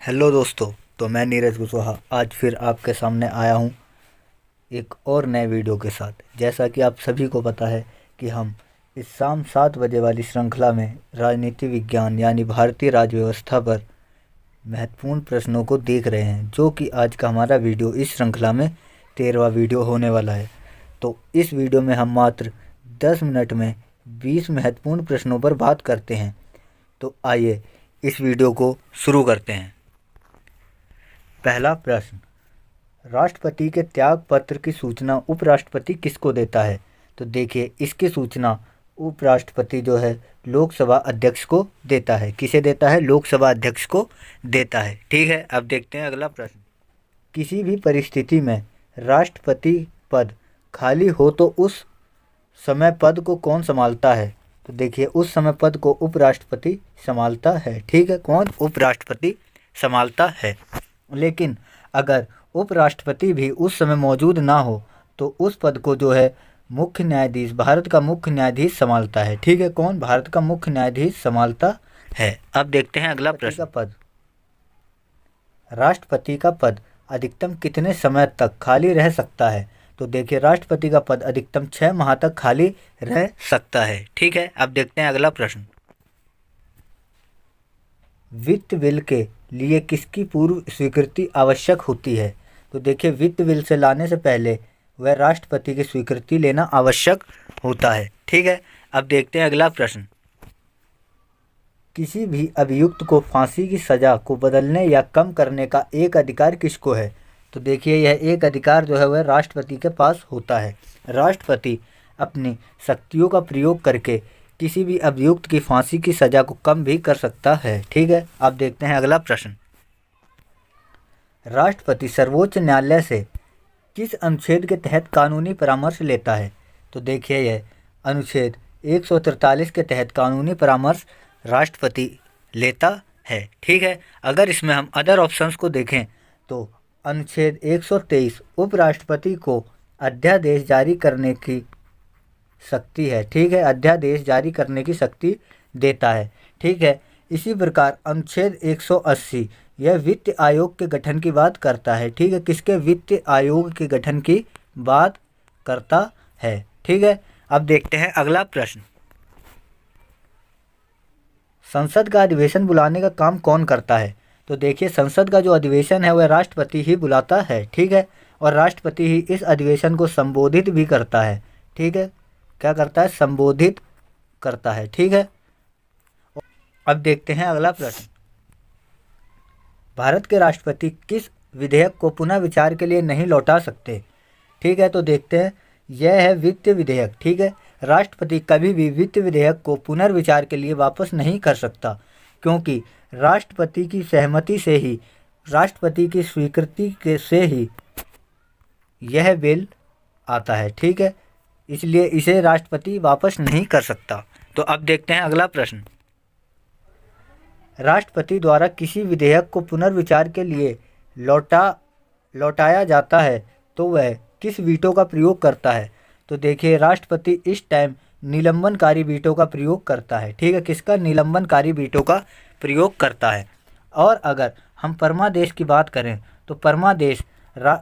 Hello दोस्तों। तो मैं नीरज कुशवाहा आज फिर आपके सामने आया हूँ एक और नए वीडियो के साथ। जैसा कि आप सभी को पता है कि हम इस शाम 7 बजे वाली श्रृंखला में राजनीति विज्ञान यानी भारतीय राज्य व्यवस्था पर महत्वपूर्ण प्रश्नों को देख रहे हैं, जो कि आज का हमारा वीडियो इस श्रृंखला में 13वां वीडियो होने वाला है। तो इस वीडियो में हम मात्र 10 मिनट में 20 महत्वपूर्ण प्रश्नों पर बात करते हैं। तो आइए इस वीडियो को शुरू करते हैं। पहला प्रश्न, राष्ट्रपति के त्याग पत्र की सूचना उपराष्ट्रपति किसको देता है? तो देखिए, इसकी सूचना उपराष्ट्रपति जो है लोकसभा अध्यक्ष को देता है। किसे देता है? लोकसभा अध्यक्ष को देता है। ठीक है, अब देखते हैं अगला प्रश्न। किसी भी परिस्थिति में राष्ट्रपति पद खाली हो तो उस समय पद को कौन संभालता है? तो देखिए, उस समय पद को उपराष्ट्रपति संभालता है। ठीक है, कौन? उपराष्ट्रपति संभालता है। लेकिन अगर उपराष्ट्रपति भी उस समय मौजूद ना हो तो उस पद को जो है मुख्य न्यायाधीश, भारत का मुख्य न्यायाधीश संभालता है। ठीक है, कौन? भारत का मुख्य न्यायाधीश संभालता है। अब देखते हैं अगला प्रश्न। पद, राष्ट्रपति का पद अधिकतम कितने समय तक खाली रह सकता है? तो देखिए, राष्ट्रपति का पद अधिकतम 6 माह तक खाली रह सकता है। ठीक है, अब देखते हैं अगला प्रश्न। वित्त बिल के लिए किसकी पूर्व स्वीकृति आवश्यक होती है? तो देखिए, वित्त बिल से लाने से पहले वह राष्ट्रपति की स्वीकृति लेना आवश्यक होता है। ठीक है, अब देखते हैं अगला प्रश्न। किसी भी अभियुक्त को फांसी की सज़ा को बदलने या कम करने का एक अधिकार किसको है? तो देखिए, यह एक अधिकार जो है वह राष्ट्रपति के पास होता है। राष्ट्रपति अपनी शक्तियों का प्रयोग करके किसी भी अभियुक्त की फांसी की सज़ा को कम भी कर सकता है। ठीक है, अब देखते हैं अगला प्रश्न। राष्ट्रपति सर्वोच्च न्यायालय से किस अनुच्छेद के तहत कानूनी परामर्श लेता है? तो देखिए, यह अनुच्छेद 143 के तहत कानूनी परामर्श राष्ट्रपति लेता है। ठीक है, अगर इसमें हम अदर ऑप्शंस को देखें तो अनुच्छेद 123 उपराष्ट्रपति को अध्यादेश जारी करने की शक्ति है। ठीक है, अध्यादेश जारी करने की शक्ति देता है। ठीक है, इसी प्रकार अनुच्छेद 180 यह वित्त आयोग के गठन की बात करता है। ठीक है, किसके? वित्त आयोग के गठन की बात करता है। ठीक है, अब देखते हैं अगला प्रश्न। संसद का अधिवेशन बुलाने का काम कौन करता है? तो देखिए, संसद का जो अधिवेशन है वह राष्ट्रपति ही बुलाता है। ठीक है, और राष्ट्रपति ही इस अधिवेशन को संबोधित भी करता है। ठीक है, क्या करता है? संबोधित करता है। ठीक है, अब देखते हैं अगला प्रश्न। भारत के राष्ट्रपति किस विधेयक को पुनः विचार के लिए नहीं लौटा सकते? ठीक है, तो देखते हैं, यह है वित्त विधेयक। ठीक है, राष्ट्रपति कभी भी वित्त विधेयक को पुनर्विचार के लिए वापस नहीं कर सकता, क्योंकि राष्ट्रपति की सहमति से ही, राष्ट्रपति की स्वीकृति के से ही यह बिल आता है। ठीक है, इसलिए इसे राष्ट्रपति वापस नहीं कर सकता। तो अब देखते हैं अगला प्रश्न। राष्ट्रपति द्वारा किसी विधेयक को पुनर्विचार के लिए लौटाया जाता है तो वह किस वीटो का प्रयोग करता है? तो देखिए, राष्ट्रपति इस टाइम निलंबनकारी वीटो का प्रयोग करता है। ठीक है, किसका? निलंबनकारी वीटो का प्रयोग करता है। और अगर हम परमादेश की बात करें तो परमादेश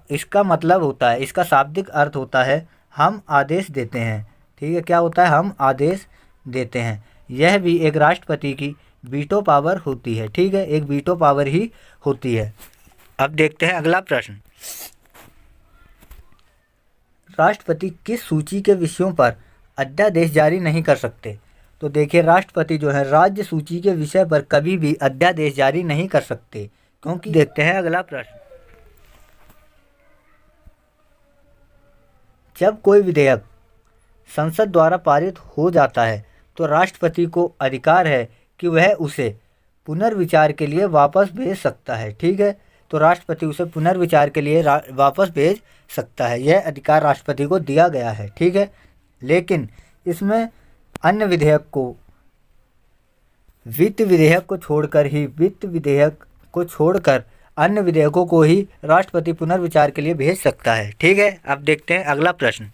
इसका मतलब होता है, इसका शाब्दिक अर्थ होता है हम आदेश देते हैं। ठीक है, क्या होता है? हम आदेश देते हैं। यह भी एक राष्ट्रपति की वीटो पावर होती है। ठीक है, एक वीटो पावर ही होती है। अब देखते हैं अगला प्रश्न। राष्ट्रपति किस सूची के विषयों पर अध्यादेश जारी नहीं कर सकते? तो देखिए, राष्ट्रपति जो है राज्य सूची के विषय पर कभी भी अध्यादेश जारी नहीं कर सकते, क्योंकि देखते हैं अगला प्रश्न। जब कोई विधेयक संसद द्वारा पारित हो जाता है तो राष्ट्रपति को अधिकार है कि वह उसे पुनर्विचार के लिए वापस भेज सकता है। ठीक है, तो राष्ट्रपति उसे पुनर्विचार के लिए वापस भेज सकता है। यह अधिकार राष्ट्रपति को दिया गया है। ठीक है, लेकिन इसमें अन्य विधेयक को, वित्त विधेयक को छोड़कर अन्य विधेयकों को ही राष्ट्रपति पुनर्विचार के लिए भेज सकता है। ठीक है, अब देखते हैं अगला प्रश्न।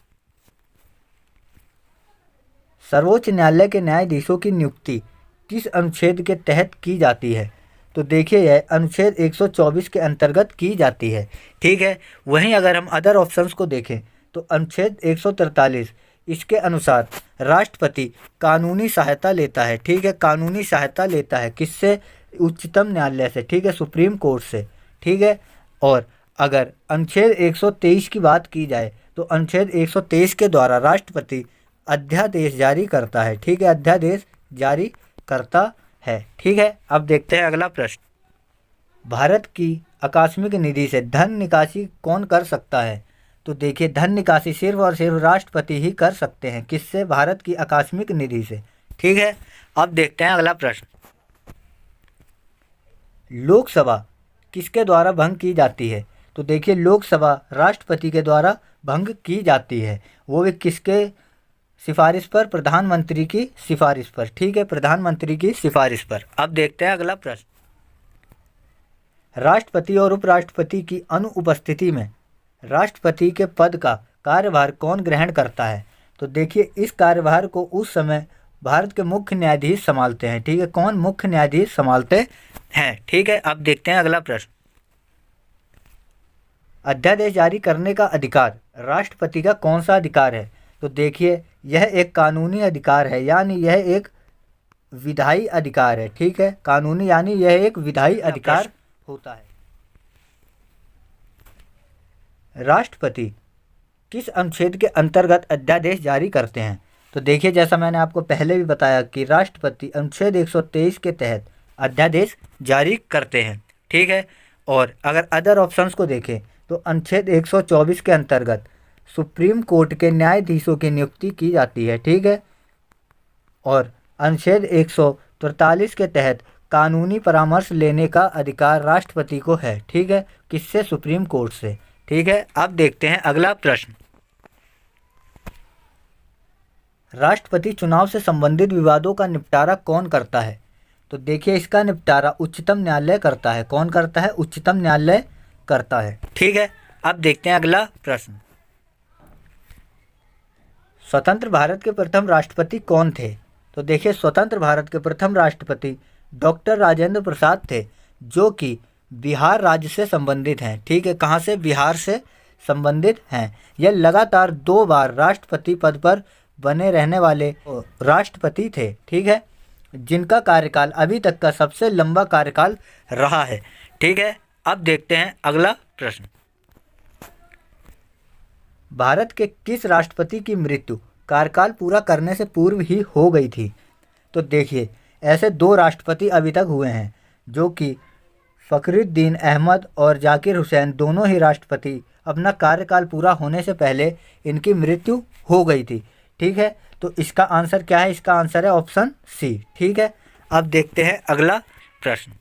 सर्वोच्च न्यायालय के न्यायाधीशों की नियुक्ति किस अनुच्छेद के तहत की जाती है? तो देखिए यह अनुच्छेद 124 के अंतर्गत की जाती है। ठीक है, वहीं अगर हम अदर ऑप्शंस को देखें तो अनुच्छेद 143 इसके अनुसार राष्ट्रपति कानूनी सहायता लेता है। ठीक है, कानूनी सहायता लेता है किससे? उच्चतम न्यायालय से। ठीक है, सुप्रीम कोर्ट से। ठीक है, और अगर अनुच्छेद 123 की बात की जाए तो अनुच्छेद 123 के द्वारा राष्ट्रपति अध्यादेश जारी करता है। ठीक है, अध्यादेश जारी करता है। ठीक है, अब देखते हैं अगला प्रश्न। भारत की आकस्मिक निधि से धन निकासी कौन कर सकता है? तो देखिए धन निकासी सिर्फ और सिर्फ राष्ट्रपति ही कर सकते हैं। किससे? भारत की आकस्मिक निधि से। ठीक है, अब देखते हैं अगला प्रश्न। लोकसभा किसके द्वारा भंग की जाती है? तो देखिए लोकसभा राष्ट्रपति के द्वारा भंग की जाती है। वो भी किसके सिफारिश पर? प्रधानमंत्री की सिफारिश पर। ठीक है, प्रधानमंत्री की सिफारिश पर। अब देखते हैं अगला प्रश्न। राष्ट्रपति और उपराष्ट्रपति की अनुपस्थिति में राष्ट्रपति के पद का कार्यभार कौन ग्रहण करता है? तो देखिए इस कार्यभार को उस समय भारत के मुख्य न्यायाधीश संभालते हैं। ठीक है, कौन? मुख्य न्यायाधीश संभालते हैं। ठीक है, अब देखते हैं अगला प्रश्न। अध्यादेश जारी करने का अधिकार राष्ट्रपति का कौन सा अधिकार है? तो देखिए यह एक कानूनी अधिकार है, यानी यह एक विधायी अधिकार है। ठीक है, कानूनी यानी यह एक विधायी अधिकार होता है। राष्ट्रपति किस अनुच्छेद के अंतर्गत अध्यादेश जारी करते हैं? तो देखिए जैसा मैंने आपको पहले भी बताया कि राष्ट्रपति अनुच्छेद 123 के तहत अध्यादेश जारी करते हैं। ठीक है, और अगर अदर ऑप्शंस को देखें तो अनुच्छेद 124 के अंतर्गत सुप्रीम कोर्ट के न्यायाधीशों की नियुक्ति की जाती है। ठीक है, और अनुच्छेद 143 के तहत कानूनी परामर्श लेने का अधिकार राष्ट्रपति को है। ठीक है, किससे? सुप्रीम कोर्ट से। ठीक है, अब देखते हैं अगला प्रश्न। राष्ट्रपति चुनाव से संबंधित विवादों का निपटारा कौन करता है? तो देखिए इसका निपटारा उच्चतम न्यायालय करता है। कौन करता है? उच्चतम न्यायालय करता है। ठीक है, अब देखते हैं अगला प्रश्न। स्वतंत्र भारत के प्रथम राष्ट्रपति कौन थे? तो देखिए स्वतंत्र भारत के प्रथम राष्ट्रपति डॉक्टर राजेंद्र प्रसाद थे, जो कि बिहार राज्य से संबंधित हैं। ठीक है, कहाँ से? बिहार से संबंधित हैं। यह लगातार 2 बार राष्ट्रपति पद पर बने रहने वाले राष्ट्रपति थे। ठीक है, जिनका कार्यकाल अभी तक का सबसे लंबा कार्यकाल रहा है। ठीक है, अब देखते हैं अगला प्रश्न। भारत के किस राष्ट्रपति की मृत्यु कार्यकाल पूरा करने से पूर्व ही हो गई थी? तो देखिए ऐसे 2 राष्ट्रपति अभी तक हुए हैं, जो कि फखरुद्दीन अहमद और जाकिर हुसैन, दोनों ही राष्ट्रपति अपना कार्यकाल पूरा होने से पहले इनकी मृत्यु हो गई थी। ठीक है, तो इसका आंसर क्या है? इसका आंसर है ऑप्शन सी। ठीक है, अब देखते हैं अगला प्रश्न।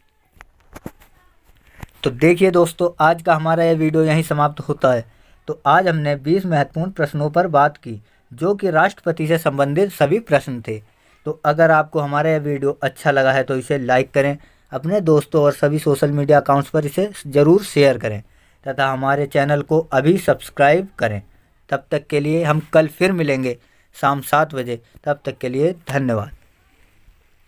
तो देखिए दोस्तों आज का हमारा यह वीडियो यहीं समाप्त होता है। तो आज हमने 20 महत्वपूर्ण प्रश्नों पर बात की, जो कि राष्ट्रपति से संबंधित सभी प्रश्न थे। तो अगर आपको हमारा यह वीडियो अच्छा लगा है तो इसे लाइक करें, अपने दोस्तों और सभी सोशल मीडिया अकाउंट्स पर इसे ज़रूर शेयर करें तथा हमारे चैनल को अभी सब्सक्राइब करें। तब तक के लिए हम कल फिर मिलेंगे शाम 7 बजे। तब तक के लिए धन्यवाद।